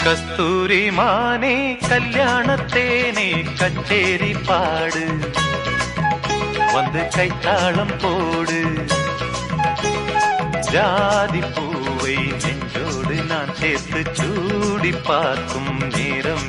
கஸ்தூரி மானே கல்யாணத்தேனே கச்சேரி பாடு வந்து கைத்தாளம் போடு ஜாதி பூவை நெஞ்சோடு நான் சேர்த்து சூடி பார்க்கும் நேரம்